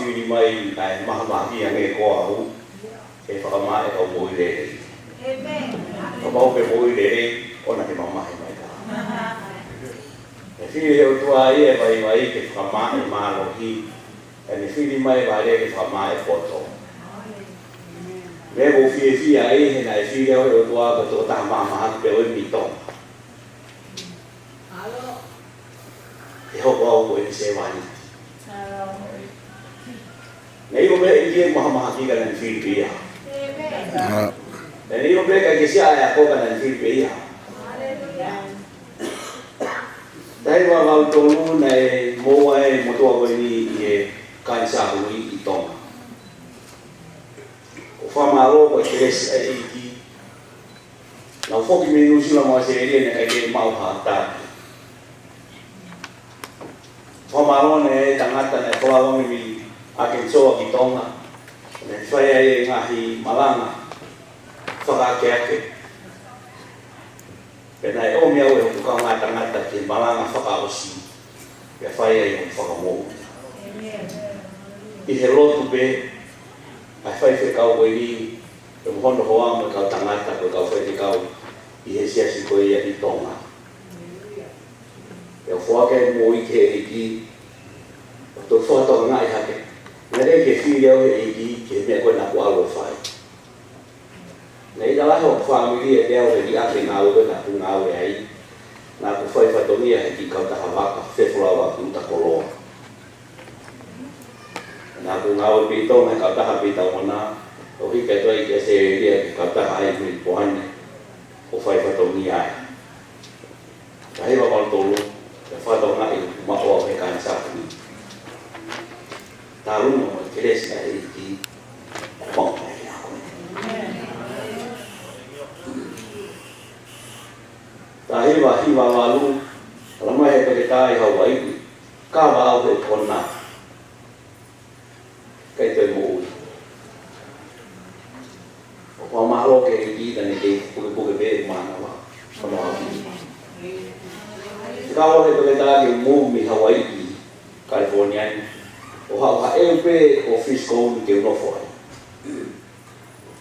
whini mai ai maha ki ange ko au e whakama e kau mōi rere. Ka mau pe mōi rere ona te mamahi mai ka. E whiri heo tua i e vai ke whakama e mālo hi e ne whiri mai vai re ke whakama e poto. Me mo fie ai he nai whiri heo tua ka tō taha mamaha pe oi mitong. E hoko au e se wani. Nei o me i ke maha ki ka nani whiri pia. Nei o me ka ke sia e a ko ka nani whiri pia. Dai wa ngau tonu nei moa e motoa koe ni i e kaisa hui i tonga. O whamaro koe keresi e iki. Nau whoki me nusila moa se erie ne kai ke mau hātaki. Whamaro ne tangata ne whawangi mi ake soa ki tonga. Ne whaia e ngahi malanga. Whakake ake. Pena e o mea ue huka ngā tangata ke malanga whakaosi. Pea whaia i hon whakamou. I he lotu pe, ai whai kau koe ni, e mohono hoa mo kau tangata koe kau whai kau i he siasi koe ia i tonga. E o whake mo i ke e ki, o tō whatoka ngā i hake. Nere ke whiri au e ki, ke mea koe nā kua alo whai. Nei la ho family e deo e ia te ngau e na ku ngau e ai na ku fai fatonia e ki kau ta havaka fefulawa ku ta koloa na ku ngau e pito me kau ta hapita ona o hi ke toi ke se ia ki kau ta ai mi poane o fai fatonia ai kai wa kon tolu e fato ngai ma o e kan sa ni ta lu mo ke les ai ki mo ta hiwa walu lama he pe tai Hawaii ka wa o kona kai te mo o ma ro ke ki ta ne ke pu be mana wa sama ka o he pe tai mo mi Hawaii California o ha e pe office ko ke no fo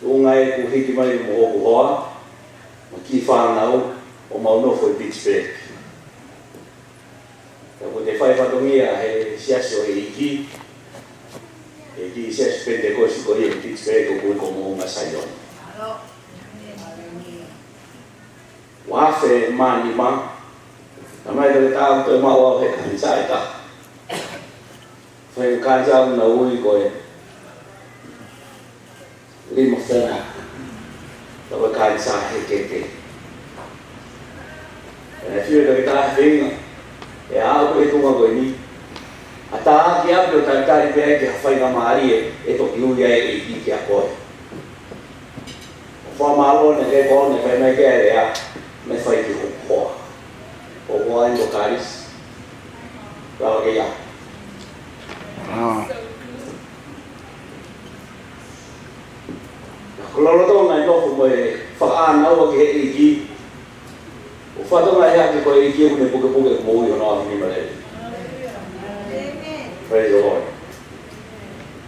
o ngai ku hiki mai mo ko hoa ki fa na o mau no foi Pittsburgh. Então, te fai fatomia e siasi o iki. Iki siasi Pentecoste ko i Pittsburgh ko como uma saion. Wafe mani ma. Namai te tau te mau he kansa eta. Foi kansa na ui ko e. Lima fera. Tava kansa he keke. E whio te tā whenga, e āu e tunga koe ni. A tā ki api o tātari pēr ki hawhainga maari e toki uia e ki ki a koe. O whamalo ne ke kone kai mai kere a me whai ki hoa. O hoa endo karis. Rawa ke ia. Koloroto ngai nofu mo e whakaanau ke he ki. O fato mai ha ke koe ki ne puke mo i ona ni mare. Praise the Lord.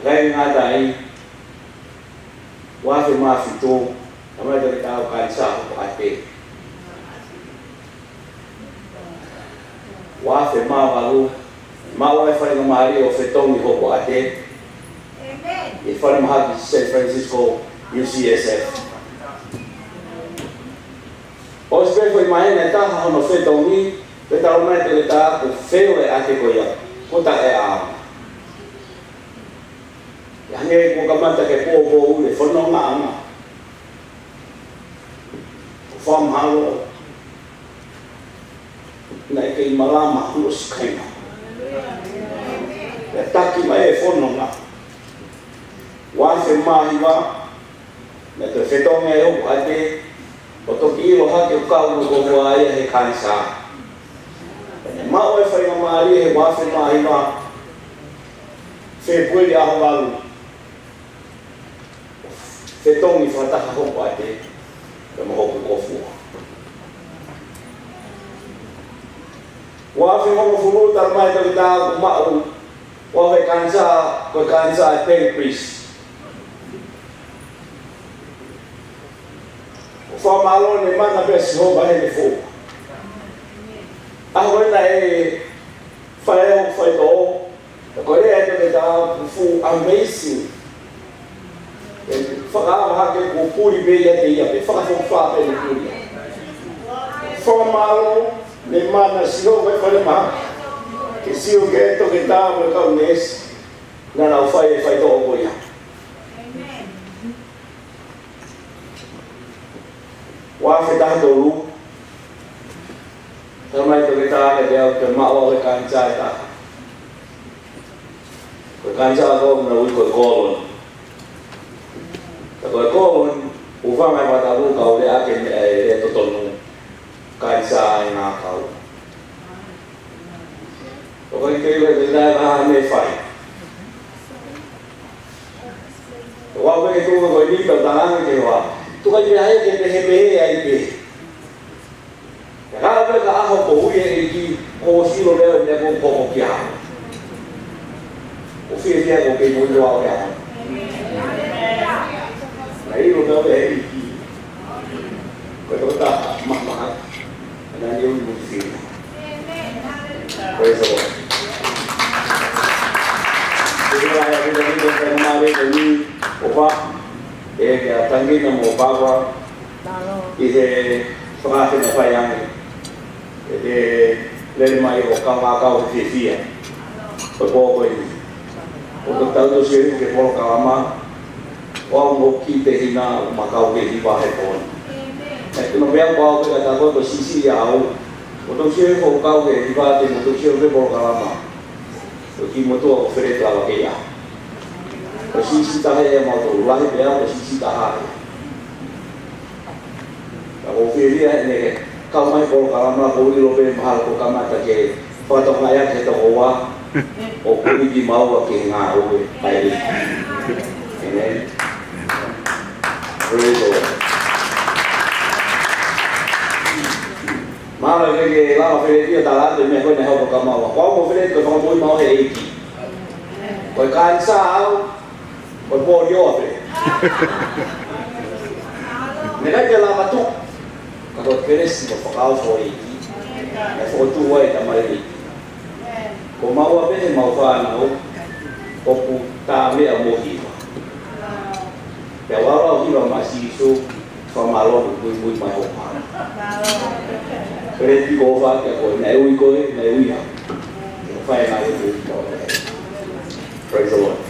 Rai nga dai wa fe ma fito, ama te ta ka sa ko ate. Wa fe ma balu, ma wa fa no mari o fe toni ho ko ate. Amen. E fa ma ha San Francisco UCSF. O se foi mai na ta ha no fe toni, pe ta mai te ta ko feo e ate ko ia. Ko ta e a. Ya nge ko kamata ke po le fono nga nga. Fam halo. Na ke malama hus kaina. Ya taki mai e fono nga. Wa se mai va. Na te fetome o ate o to kilo ha ke ka u ko ai he kansa. Ma o fa yo mari e wa se mai va. Se puede a hawalu. Se tongi whataha hopo ate, e mo hopo kofua. Wa whi hongo whuru tar mai tawi tā ku ma'u, Wa ve kansa e pelpris. O fa malo ne mana pe si ho ba he fo. A ho na e fai do. Ko le e te da fu amazing. Whakaama hake ko puri be ia te ia, pe whakawhawha pe le puri. Whamalo, ne mana sio mai whare maha. Ke sio ke eto ke tā mo kau nes, na nau whai tō o ia. Wāwhi taha tō ru, tamai tō ke tā ke te au te maua he kancha e taha. Ko kancha a tō mna ui koe kōlon. Koe kōlon, u whangai wata ru kau le ake e to tonu kancha e ngā kau. Ko koe kei koe te tae kaha me whai. Ko wau ke tūma koe ni kau tangangi te wā. Tukai te hae ke te hepehe ai pe. Ka koe ka aho ko hui e ki o silo leo ne ko koko ki hao. O whie whia ko kei mui wao ke hao. Na iro leo e hei ki. Koe tō tā maha. Ana ni ui muti whia. Praise the Lord. Kira ya kita ni ko kena mare ko ni opa e ke tangina mo baba i he whakate na whaiangi e te lere mai o kau whiwhia o kōko i o te tauto sieri ke polo kalama o au ngō ki te hina o makau ke hiwa he pōni e tino pēa kua ke ka tako sisi au o tau sieri ko kau ke hiwa te mo tau sieri ke polo kalama o ki motua o where tala ke ia o sisi tahe e mato ulahi pēa o sisi taha e ka o whiwhia e ne kau mai polo kalama ko uri lope mahal ko kamata ke whakatonga ia ke toko wā o kuri ki maua ke ngā oe aere. Amen. Praise the Lord. Mara ke lama wheretia talate mea koe ne haupo ka maua. Kau mo where koe whakamoi mau he eiki. Koe kansa au, koe pōri oa where. Ne kai ke lama tu. Ka koe keresi ko whakao fo eiki. Ne whotu wai tamare eiki. Ko maua pehe mau whānau, oku tā mea mohiwa. Pea warau hiwa masiso, whamalohu mui mai hopana. Reti ko whākia koe, nei ui koe, nei ui hau. Whae nai ui koe. Praise the Lord.